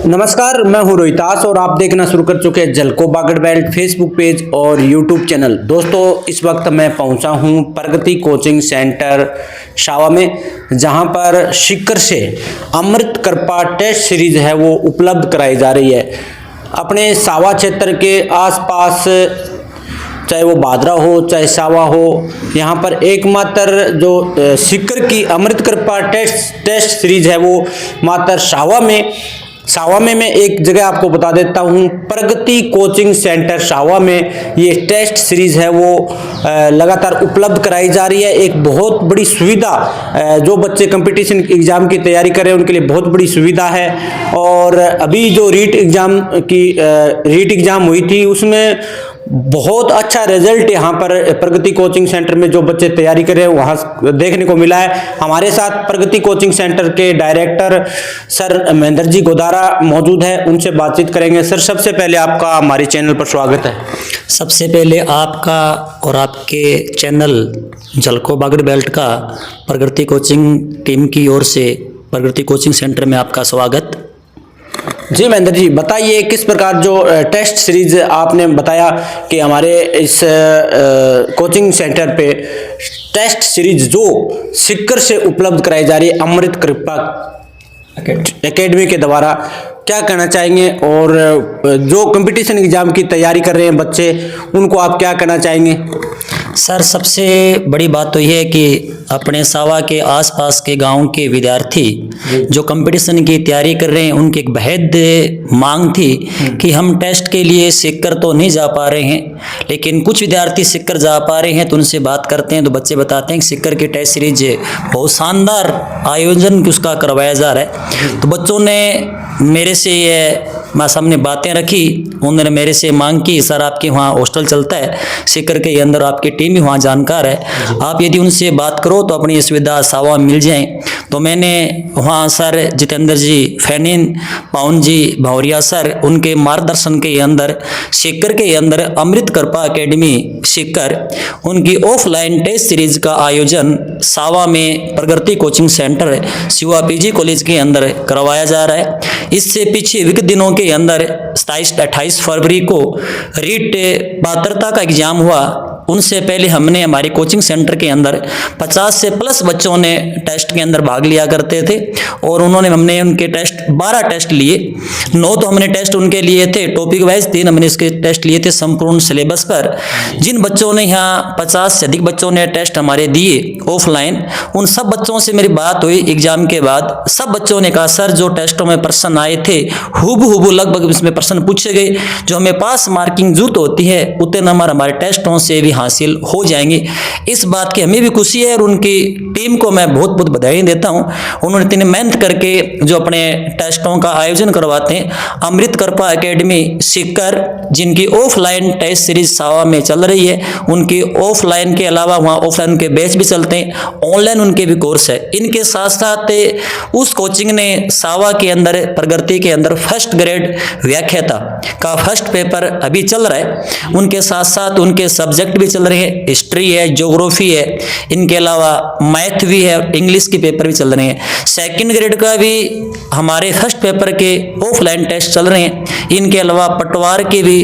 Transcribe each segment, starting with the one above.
नमस्कार, मैं हूं रोहितास और आप देखना शुरू कर चुके हैं झलको बागड़ बेल्ट फेसबुक पेज और यूट्यूब चैनल। दोस्तों, इस वक्त मैं पहुंचा हूं प्रगति कोचिंग सेंटर शावा में, जहां पर शिकर से अमृत कृपा टेस्ट सीरीज है वो उपलब्ध कराई जा रही है। अपने सावा क्षेत्र के आसपास, चाहे वो भादरा हो चाहे सावा हो, यहाँ पर एकमात्र जो शिकर की अमृत कृपा टेस्ट सीरीज है वो मात्र सावा में मैं एक जगह आपको बता देता हूँ। प्रगति कोचिंग सेंटर सावा में ये टेस्ट सीरीज है वो लगातार उपलब्ध कराई जा रही है। एक बहुत बड़ी सुविधा, जो बच्चे कंपटीशन एग्जाम की तैयारी कर रहे हैं उनके लिए बहुत बड़ी सुविधा है। और अभी जो रीट एग्जाम हुई थी उसमें बहुत अच्छा रिजल्ट यहाँ पर प्रगति कोचिंग सेंटर में जो बच्चे तैयारी कर रहे हैं वहाँ देखने को मिला है। हमारे साथ प्रगति कोचिंग सेंटर के डायरेक्टर सर महेंद्र जी गोदारा मौजूद है, उनसे बातचीत करेंगे। सर, सबसे पहले आपका हमारे चैनल पर स्वागत है। सबसे पहले आपका और आपके चैनल झलको बागड़ बेल्ट का प्रगति कोचिंग टीम की ओर से प्रगति कोचिंग सेंटर में आपका स्वागत। जी महेंद्र जी, बताइए किस प्रकार जो टेस्ट सीरीज आपने बताया कि हमारे इस कोचिंग सेंटर पे टेस्ट सीरीज जो शिकर से उपलब्ध कराई जा रही है अमृत कृपा एकेडमी के द्वारा, क्या कहना चाहेंगे? और जो कंपटीशन एग्जाम की तैयारी कर रहे हैं बच्चे, उनको आप क्या कहना चाहेंगे? सर, सबसे बड़ी बात तो यह है कि अपने सावा के आसपास के गांव के विद्यार्थी जो कंपटीशन की तैयारी कर रहे हैं, उनकी एक बेहद मांग थी कि हम टेस्ट के लिए सिक्कर तो नहीं जा पा रहे हैं, लेकिन कुछ विद्यार्थी सिक्कर जा पा रहे हैं। तो उनसे बात करते हैं तो बच्चे बताते हैं कि सिक्कर की टेस्ट सीरीज बहुत शानदार आयोजन उसका करवाया जा रहा है। तो बच्चों ने मेरे से मैं सामने बातें रखी, उन्होंने मेरे से मांग की, सर आपके वहाँ हॉस्टल चलता है सिक्कर के अंदर, आपकी टीम भी वहाँ जानकार है, आप यदि उनसे बात करो तो अपनी सुविधा सावा मिल जाए। तो मैंने वहाँ सर जितेंद्र जी फैनिन, पाउन जी भौरिया सर, उनके मार्गदर्शन के अंदर सिक्कर के अंदर अमृत कृपा एकेडमी सिक्कर उनकी ऑफलाइन टेस्ट सीरीज का आयोजन सावा में Pragati coaching centre Shiva PG college के अंदर करवाया जा रहा है। इससे पीछे विगत दिनों के अंदर 27-28 फरवरी को रीट पात्रता का एग्जाम हुआ। उनसे पहले हमने हमारे कोचिंग सेंटर के अंदर 50 से प्लस बच्चों ने टेस्ट के अंदर भाग लिया करते थे और हमने उनके टेस्ट 12 टेस्ट लिए। 9 तो हमने टेस्ट उनके लिए थे टॉपिक वाइज, 3 हमने इसके टेस्ट लिए थे संपूर्ण सिलेबस पर। जिन बच्चों ने यहाँ 50 से अधिक बच्चों ने टेस्ट हमारे दिए ऑफलाइन, उन सब बच्चों से मेरी बात हुई एग्जाम के बाद। सब बच्चों ने कहा सर जो टेस्टों में प्रश्न आए थे हूबहू लगभग इसमें प्रश्न पूछे गए, जो हमें पास मार्किंग जरूरत होती है उतने नंबर हमारे टेस्टों से भी हासिल हो जाएंगे। इस बात की हमें भी खुशी है और उनकी टीम को मैं बहुत बहुत बधाई देता हूं। उन्होंने इतनी मेहनत करके जो अपने टेस्टों का आयोजन करवाते हैं। अमृत कृपा एकेडमी सिक्कर जिनकी ऑफलाइन टेस्ट सीरीज सावा में चल रही है, उनकी ऑफलाइन के अलावा वहाँ ऑफलाइन के बैच भी चलते हैं, ऑनलाइन उनके भी कोर्स है। इनके साथ साथ उस कोचिंग ने सावा के अंदर प्रगति के अंदर फर्स्ट ग्रेड व्याख्याता का फर्स्ट पेपर अभी चल रहा है। उनके साथ साथ उनके सब्जेक्ट भी चल रहे हैं, हिस्ट्री है, ज्योग्राफी है, इनके अलावा मैथ भी है, इंग्लिश के पेपर भी चल रहे हैं। सेकंड ग्रेड का भी हमारे फर्स्ट पेपर के ऑफलाइन टेस्ट चल रहे हैं। इनके अलावा पटवार के भी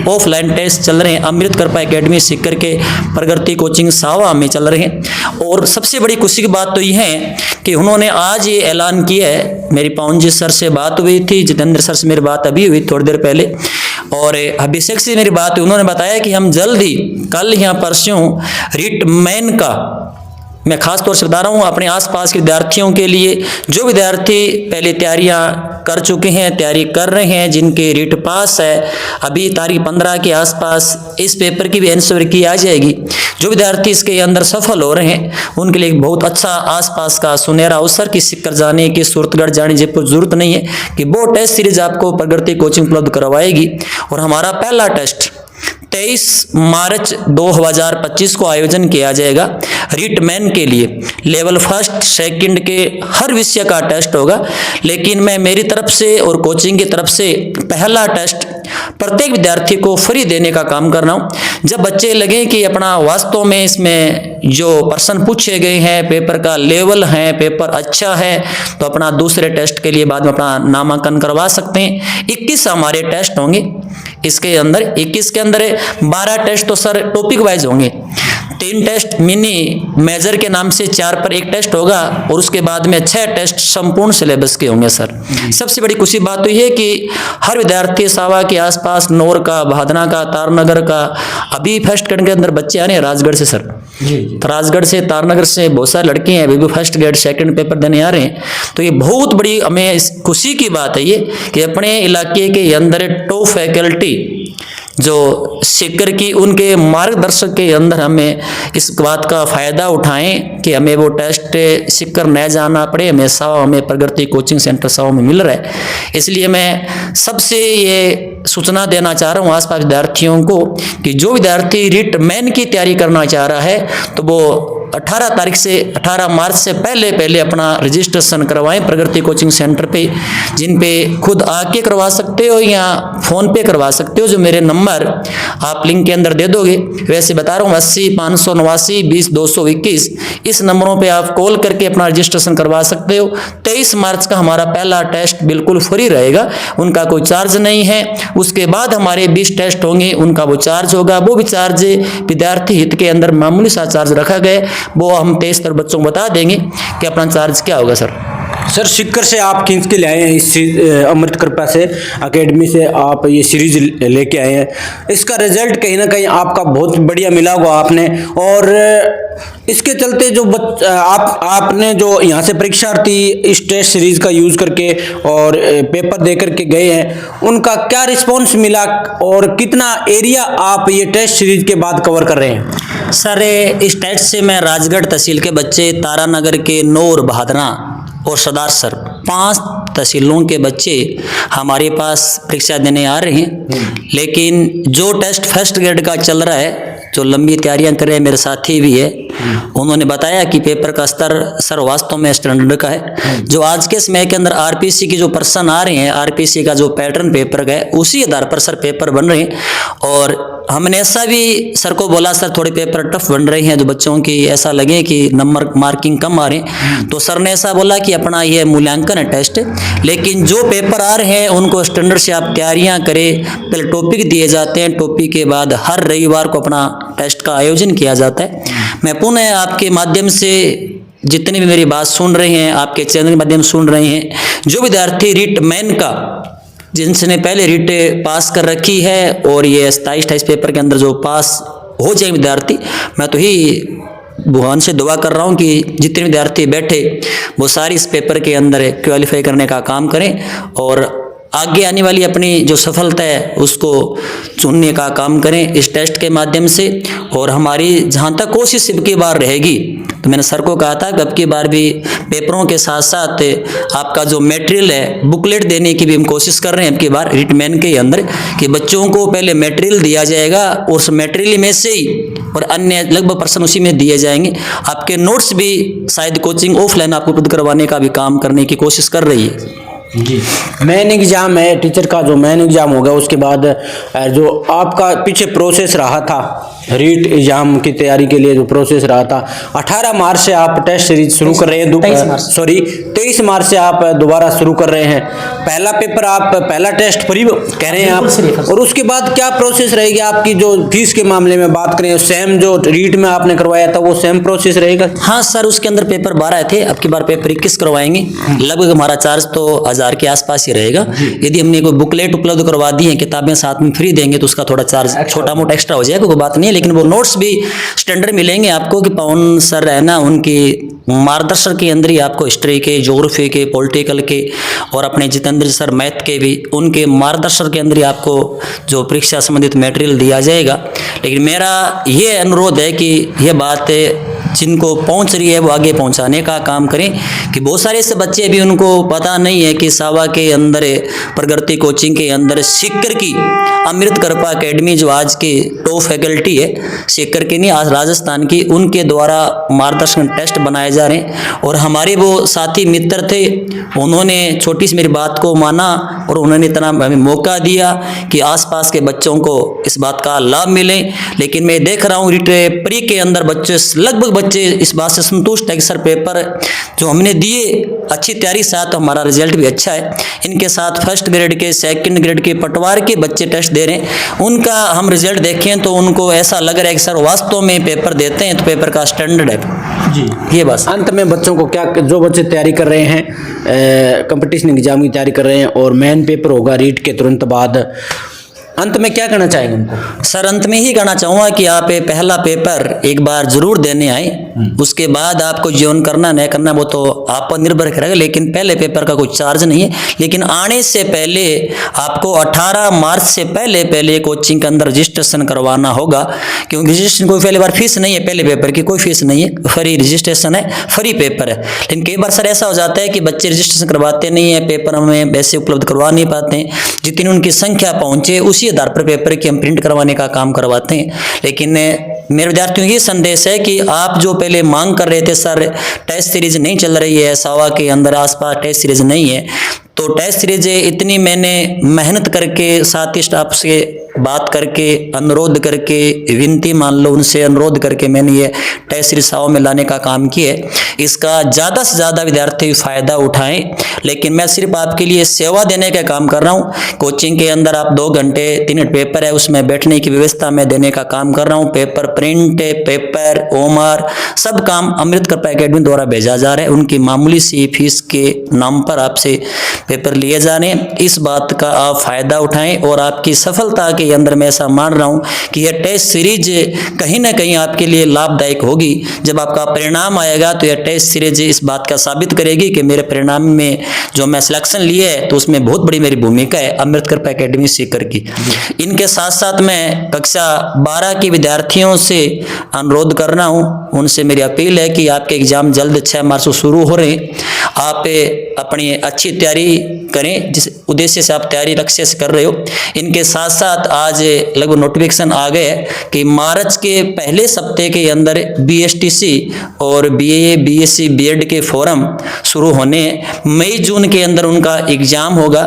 ऑफलाइन टेस्ट चल रहे हैं। अमृत कृपा एकेडमी सिक्कर के प्रगति कोचिंग सावा में चल रहे हैं। और सबसे बड़ी खुशी की बात तो यह है कि उन्होंने आज ये ऐलान किया है, मेरी पाउन जी सर से बात हुई थी, जितेंद्र सर से मेरी बात अभी हुई थोड़ी देर पहले, और अभिषेक से मेरी बात हुई। उन्होंने बताया कि हम जल्द ही कल या परसों रिट मैन का, मैं खास तौर से बता रहा हूँ अपने आसपास के विद्यार्थियों के लिए, जो विद्यार्थी पहले तैयारियां कर चुके हैं, तैयारी कर रहे हैं, जिनके रिट पास है, अभी तारीख 15 के आसपास इस पेपर की भी आंसर की आ जाएगी। जो विद्यार्थी इसके अंदर सफल हो रहे हैं उनके लिए बहुत अच्छा आसपास का सुनहरा अवसर कि सिक्कर जाने की, सूरतगढ़ जाने की जरूरत नहीं है, कि वो टेस्ट सीरीज आपको प्रगति कोचिंग उपलब्ध करवाएगी। और हमारा पहला टेस्ट 23 मार्च 2025 को आयोजन किया जाएगा रिट मैन के लिए। लेवल फर्स्ट सेकंड के हर विषय का टेस्ट होगा, लेकिन मैं मेरी तरफ से और कोचिंग की तरफ से पहला टेस्ट प्रत्येक विद्यार्थी को फ्री देने का काम कर रहा हूँ। जब बच्चे लगे कि अपना वास्तव में इसमें जो प्रश्न पूछे गए हैं, पेपर का लेवल है, पेपर अच्छा है, तो अपना दूसरे टेस्ट के लिए बाद में अपना नामांकन करवा सकते हैं। 21 हमारे टेस्ट होंगे इसके अंदर। 21 के अंदर 12 टेस्ट तो सर टॉपिक वाइज होंगे, 3 टेस्ट मिनी मेजर के नाम से 4 पर 1 टेस्ट होगा, और उसके बाद में 6 टेस्ट संपूर्ण सिलेबस के होंगे सर। सबसे बड़ी खुशी बात तो ये है कि हर विद्यार्थी सावा के आसपास, नौर का, भादना का, तारनगर का, अभी फर्स्ट ग्रेड के अंदर बच्चे आ रहे हैं राजगढ़ से सर। तो राजगढ़ से, तारनगर से बहुत सारे लड़के हैं, अभी भी फर्स्ट ग्रेड सेकंड पेपर देने आ रहे हैं। तो ये बहुत बड़ी हमें इस खुशी की बात है ये कि अपने इलाके के अंदर टॉप फैकल्टी जो सीकर की, उनके मार्गदर्शक के अंदर हमें इस बात का फ़ायदा उठाएं कि हमें वो टेस्ट सीकर न जाना पड़े, हमें सावा, हमें प्रगति कोचिंग सेंटर सावा में मिल रहा है। इसलिए मैं सबसे ये सूचना देना चाह रहा हूँ आसपास विद्यार्थियों को कि जो विद्यार्थी रिट मेन की तैयारी करना चाह रहा है तो वो 18 मार्च से पहले अपना रजिस्ट्रेशन करवाएं प्रगति कोचिंग सेंटर पे, जिन पे खुद आके करवा सकते हो या फ़ोन पे करवा सकते हो, जो मेरे नंबर आप लिंक के अंदर दे दोगे। वैसे बता रहा हूँ 80 589 20 221, इस नंबरों पे आप कॉल करके अपना रजिस्ट्रेशन करवा सकते हो। 23 मार्च का हमारा पहला टेस्ट बिल्कुल फ्री रहेगा, उनका कोई चार्ज नहीं है। उसके बाद हमारे 20 टेस्ट होंगे, उनका वो चार्ज होगा। वो भी चार्ज विद्यार्थी हित के अंदर मामूली सा चार्ज रखा गया, वो हम 23 पर बच्चों को बता देंगे कि अपना चार्ज क्या होगा सर। सर सीकर से आप खींच के ले आए हैं, इस अमृत कृपा से अकेडमी से आप ये सीरीज लेके आए हैं। इसका रिजल्ट कहीं ना कहीं आपका बहुत बढ़िया मिला होगा आपने, और इसके चलते जो आपने जो यहाँ से परीक्षार्थी इस टेस्ट सीरीज का यूज़ करके और पेपर दे करके गए हैं, उनका क्या रिस्पॉन्स मिला और कितना एरिया आप ये टेस्ट सीरीज के बाद कवर कर रहे हैं? सर इस टेस्ट से मैं राजगढ़ तहसील के बच्चे, तारानगर के, नौर, भादना और सदार सर, 5 तहसीलों के बच्चे हमारे पास परीक्षा देने आ रहे हैं। लेकिन जो टेस्ट फर्स्ट ग्रेड का चल रहा है, जो लंबी तैयारियां कर रहे हैं, मेरे साथी भी है, उन्होंने बताया कि पेपर का स्तर सर वास्तव में स्टैंडर्ड का है। जो आज के समय के अंदर आरपीसी की जो प्रश्न आ रहे हैं, आरपीसी का जो पैटर्न पेपर का है, उसी आधार पर सर पेपर बन रहे हैं। और हमने ऐसा भी सर को बोला, सर थोड़े पेपर टफ बन रहे हैं, जो बच्चों की ऐसा लगे कि नंबर मार्किंग कम आ रहे हैं, तो सर ने ऐसा बोला कि अपना ये मूल्यांकन है टेस्ट, लेकिन जो पेपर आ रहे हैं उनको स्टैंडर्ड से आप तैयारियां करें। पहले टॉपिक दिए जाते हैं, टॉपिक के बाद हर रविवार को अपना टेस्ट का आयोजन किया जाता है। मैं पुनः आपके माध्यम से जितने भी मेरी बात सुन रहे हैं, आपके चैनल के माध्यम से सुन रहे हैं, जो विद्यार्थी रिट मेन का, जिनसे पहले रिट पास कर रखी है और ये 27-28 पेपर के अंदर जो पास हो जाए विद्यार्थी, मैं तो ही भगवान से दुआ कर रहा हूँ कि जितने विद्यार्थी बैठे वो सारी इस पेपर के अंदर क्वालिफाई करने का काम करें और आगे आने वाली अपनी जो सफलता है उसको चुनने का काम करें इस टेस्ट के माध्यम से। और हमारी जहाँ तक कोशिश अब की बार रहेगी, तो मैंने सर को कहा था कि अब की बार भी पेपरों के साथ साथ आपका जो मटेरियल है, बुकलेट देने की भी हम कोशिश कर रहे हैं अब की बार रिटमैन के अंदर, कि बच्चों को पहले मटेरियल दिया जाएगा और उस मटेरियल में से ही और अन्य लगभग प्रश्न उसी में दिए जाएंगे। आपके नोट्स भी शायद कोचिंग ऑफलाइन आपको उपलब्ध करवाने का भी काम करने की कोशिश कर रही है जी। मेन एग्जाम है, टीचर का जो मेन एग्जाम होगा, उसके बाद जो आपका पीछे प्रोसेस रहा था रीट एग्जाम की तैयारी के लिए, जो प्रोसेस रहा था, 18 मार्च से आप टेस्ट सीरीज शुरू कर रहे हैं, 23 मार्च से आप दोबारा शुरू कर रहे हैं। पहला पेपर आप पहला टेस्ट फ्री कह रहे हैं आप, और उसके बाद क्या प्रोसेस रहेगी आपकी? जो फीस के मामले में बात करें, सेम जो रीट में आपने करवाया था वो सेम प्रोसेस रहेगा? हाँ सर, उसके अंदर पेपर 12 थे, अब की बार पेपर 21 करवाएंगे। लगभग हमारा चार्ज तो 1000 के आसपास ही रहेगा। यदि हमने कोई बुकलेट उपलब्ध करवा दी है, किताबें साथ में फ्री देंगे, तो उसका थोड़ा चार्ज छोटा मोटा एक्स्ट्रा हो जाएगा, कोई बात नहीं है। लेकिन वो नोट्स भी स्टैंडर्ड मिलेंगे आपको, कि पवन सर है ना, उनकी मार्गदर्शन के अंदर ही आपको हिस्ट्री के, ज्योग्राफी के, पॉलिटिकल के और अपने जितेंद्र सर मैथ के भी, उनके मार्गदर्शन के अंदर ही आपको जो परीक्षा संबंधित मटेरियल दिया जाएगा। लेकिन मेरा ये अनुरोध है कि यह बात जिनको पहुंच रही है वो आगे पहुंचाने का काम करें, कि बहुत सारे ऐसे बच्चे भी उनको पता नहीं है कि सावा के अंदर प्रगति कोचिंग के अंदर सीकर की अमृत कृपा एकेडमी जो आज की टॉप फैकल्टी है, सीकर की नहीं, आज राजस्थान की, उनके द्वारा मार्गदर्शन टेस्ट बनाए जा रहे हैं। और हमारे वो साथी मित्र थे, उन्होंने छोटी सी मेरी बात को माना और उन्होंने इतना हमें मौका दिया कि आसपास के बच्चों को इस बात का लाभ मिले। लेकिन मैं देख रहा हूँ प्री के अंदर बच्चे लगभग बच्चे इस बात से संतुष्ट है कि सर पेपर जो हमने दिए अच्छी तैयारी साथ, तो हमारा रिजल्ट भी अच्छा है। इनके साथ फर्स्ट ग्रेड के, सेकंड ग्रेड के, पटवार के बच्चे टेस्ट दे रहे हैं, उनका हम रिजल्ट देखें तो उनको ऐसा लग रहा है कि सर वास्तव में पेपर देते हैं तो पेपर का स्टैंडर्ड है जी। ये बस अंत में बच्चों को क्या, जो बच्चे तैयारी कर रहे हैं, कंपटीशन एग्जाम की तैयारी कर रहे हैं और मेन पेपर होगा रीट के तुरंत बाद, अंत में क्या कहना चाहेंगे उनको? सर अंत में ही कहना चाहूँगा कि आप पहला पेपर एक बार जरूर देने आए, उसके बाद आपको जीवन करना नहीं करना वो तो आप पर निर्भर करेगा, लेकिन पहले पेपर का कोई चार्ज नहीं है। लेकिन आने से पहले आपको 18 मार्च से पहले कोचिंग के अंदर रजिस्ट्रेशन करवाना होगा, क्योंकि रजिस्ट्रेशन कोई पहली बार फीस नहीं है, पहले पेपर की कोई फीस नहीं है, फ्री रजिस्ट्रेशन है, फ्री पेपर है। लेकिन कई बार सर ऐसा हो जाता है कि बच्चे रजिस्ट्रेशन करवाते नहीं है, पेपर हमें वैसे उपलब्ध करवा नहीं पाते हैं, जितनी उनकी संख्या पहुँचे उसी आधार पर पेपर की हम प्रिंट करवाने का काम करवाते हैं। लेकिन मेरे विद्यार्थियों को ये संदेश है कि आप जो पहले मांग कर रहे थे सर टेस्ट सीरीज नहीं चल रही है, सावा के अंदर आसपास टेस्ट सीरीज नहीं है, तो टेस्ट सीरीज इतनी मैंने मेहनत करके साथ ही स्टाफ से बात करके अनुरोध करके विनती मान लो उनसे अनुरोध करके मैंने ये टेस्ट सीरीज सावा में लाने का काम किया है। इसका ज़्यादा से ज़्यादा विद्यार्थी फ़ायदा उठाएं, लेकिन मैं सिर्फ आपके लिए सेवा देने का काम कर रहा हूँ। कोचिंग के अंदर आप 2 घंटे 3 घंटे पेपर है, उसमें बैठने की व्यवस्था मैं देने का काम कर रहा हूँ। पेपर प्रिंट, पेपर ओमर सब काम अमृत कृपा एकेडमी द्वारा भेजा जा रहा है। उनकी मामूली सी फीस के नाम पर आपसे पेपर लिए जा रहे हैं। इस बात का आप फ़ायदा उठाएं और आपकी सफलता के अंदर मैं ऐसा मान रहा हूँ कि यह टेस्ट सीरीज कहीं ना कहीं आपके लिए लाभदायक होगी। जब आपका परिणाम आएगा तो यह टेस्ट सीरीज इस बात का साबित करेगी कि मेरे परिणाम में जो मैं सिलेक्शन लिए है तो उसमें बहुत बड़ी मेरी भूमिका है अमृत कृपा एकेडमी सीकर की। इनके साथ साथ मैं कक्षा 12 के विद्यार्थियों से अनुरोध कर रहा हूँ, उनसे मेरी अपील है कि आपके एग्जाम जल्द 6 मार्च से शुरू हो रहे हैं। आप अपनी अच्छी तैयारी करें जिस उद्देश्य से आप तैयारी लक्ष्य से कर रहे हो। इनके साथ साथ आज लगभग नोटिफिकेशन आ गए कि मार्च के पहले सप्ताह के अंदर BSTC और BA BSc BEd के फॉर्म शुरू होने, मई जून के अंदर उनका एग्जाम होगा।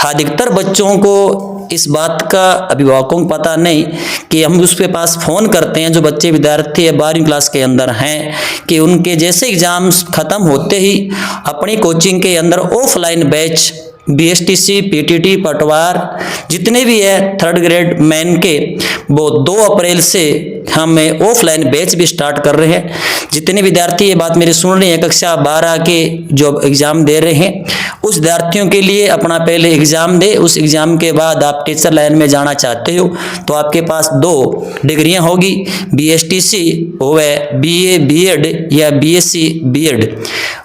अधिकतर बच्चों को इस बात का अभिभावकों को पता नहीं कि हम उसके पास फ़ोन करते हैं जो बच्चे विद्यार्थी 12वीं क्लास के अंदर हैं कि उनके जैसे एग्ज़ाम्स ख़त्म होते ही अपनी कोचिंग के अंदर ऑफलाइन बैच BSTC PTT पटवार जितने भी है 3rd ग्रेड मेन के, वो 2 अप्रैल से हम ऑफलाइन बैच भी स्टार्ट कर रहे हैं। जितने विद्यार्थी ये बात मेरी सुन रहे हैं कक्षा 12 के जो एग्ज़ाम दे रहे हैं, उस विद्यार्थियों के लिए अपना पहले एग्ज़ाम दे, उस एग्ज़ाम के बाद आप टीचर लाइन में जाना चाहते हो तो आपके पास 2 डिग्रियां होगी, BSTC वो है BA BEd या BSc BEd।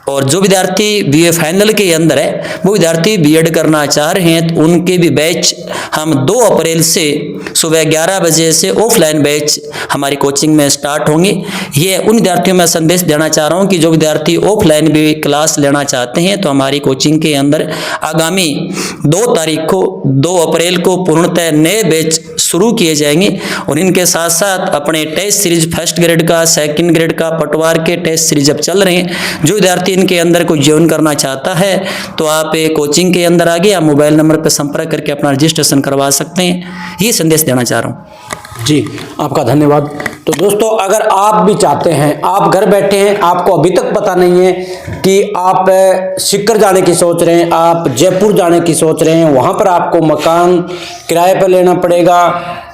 और जो विद्यार्थी BA फाइनल के अंदर है वो विद्यार्थी BEd करना चाह रहे हैं तो उनके भी बैच हम 2 अप्रैल से सुबह 11 बजे से ऑफलाइन बैच हमारी कोचिंग में स्टार्ट होंगे। ये उन विद्यार्थियों में संदेश देना चाह रहा हूँ कि जो विद्यार्थी ऑफलाइन भी क्लास लेना चाहते हैं तो हमारी कोचिंग के अंदर आगामी 2 तारीख को 2 अप्रैल को पूर्णतः नए बैच शुरू किए जाएंगे। और इनके साथ साथ अपने टेस्ट सीरीज 1st ग्रेड का, 2nd ग्रेड का, पटवार के टेस्ट सीरीज अब चल रहे हैं। जो विद्यार्थी इनके अंदर कोई ज्वाइन करना चाहता है तो आप कोचिंग के अंदर आगे या मोबाइल नंबर पर संपर्क करके अपना रजिस्ट्रेशन करवा सकते हैं। ये संदेश देना चाह रहा हूँ जी, आपका धन्यवाद। तो दोस्तों अगर आप भी चाहते हैं, आप घर बैठे हैं, आपको अभी तक पता नहीं है कि आप सीकर जाने की सोच रहे हैं, आप जयपुर जाने की सोच रहे हैं, वहाँ पर आपको मकान किराए पर लेना पड़ेगा,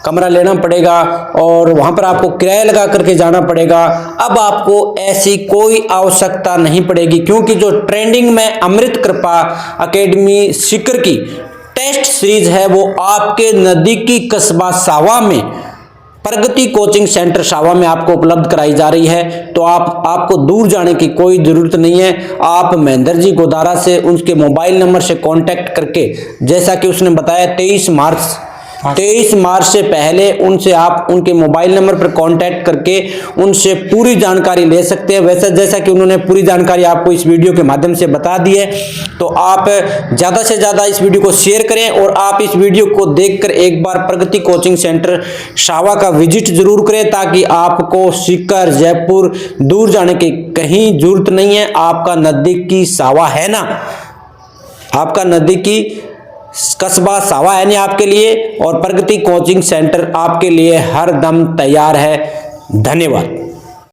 कमरा लेना पड़ेगा और वहाँ पर आपको किराया लगा करके जाना पड़ेगा। अब आपको ऐसी कोई आवश्यकता नहीं पड़ेगी, क्योंकि जो ट्रेंडिंग में अमृत कृपा एकेडमी सीकर की टेस्ट सीरीज है वो आपके नज़दीकी कस्बा सावा में प्रगति कोचिंग सेंटर सावा में आपको उपलब्ध कराई जा रही है। तो आपको दूर जाने की कोई ज़रूरत नहीं है। आप महेंद्र जी गोदारा से उनके मोबाइल नंबर से कांटेक्ट करके, जैसा कि उसने बताया 23 मार्च 23 मार्च से पहले उनसे आप उनके मोबाइल नंबर पर कांटेक्ट करके उनसे पूरी जानकारी ले सकते हैं। वैसे जैसा कि उन्होंने पूरी जानकारी आपको इस वीडियो के माध्यम से बता दी है, तो आप ज़्यादा से ज़्यादा इस वीडियो को शेयर करें और आप इस वीडियो को देखकर एक बार प्रगति कोचिंग सेंटर शावा का विजिट जरूर करें, ताकि आपको सीकर जयपुर दूर जाने की कहीं जरूरत नहीं है। आपका नज़दीकी शावा है ना, आपका नज़दीकी कस्बा शावा है नहीं आपके लिए, और प्रगति कोचिंग सेंटर आपके लिए हर दम तैयार है। धन्यवाद।